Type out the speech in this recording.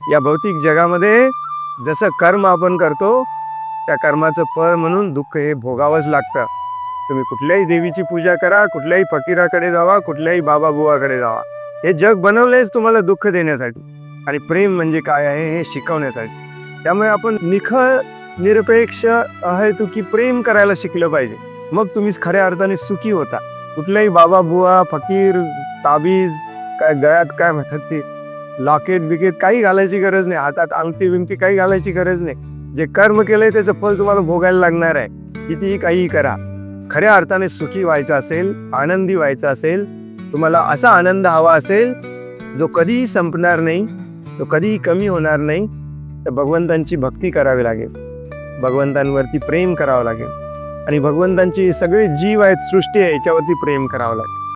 या भौतिक जगामध्ये जसं कर्म आपण करतो त्या कर्माचं फळ म्हणून दुःख हे भोगावंच लागतं. तुम्ही कुठल्याही देवीची पूजा करा, कुठल्याही फकीराकडे जावा, कुठल्याही बाबा बुवाकडे जावा, हे जग बनवलेच तुम्हाला दुःख देण्यासाठी आणि प्रेम म्हणजे काय आहे हे शिकवण्यासाठी. त्यामुळे आपण निखळ निरपेक्ष अहेतुकी प्रेम करायला शिकलं पाहिजे. मग तुम्हीच खऱ्या अर्थाने सुखी होता. कुठल्याही बाबा बुवा, फकीर, ताबीज, काय गळ्यात काय म्हणतात ते लॉकेट बिकेट काही घालायची गरज नाही, हातात अंगठी बिंगठी काही घालायची गरज नाही. जे कर्म केलंय त्याचं फळ तुम्हाला भोगायला लागणार आहे. कितीही काहीही करा. खऱ्या अर्थाने सुखी व्हायचं असेल, आनंदी व्हायचं असेल, तुम्हाला असा आनंद हवा असेल जो कधीही संपणार नाही, तो कधीही कमी होणार नाही, तर भगवंतांची भक्ती करावी लागेल, भगवंतांवरती प्रेम करावं लागेल आणि भगवंतांची सगळे जीव आहेत, सृष्टी आहे, याच्यावरती प्रेम करावं लागेल.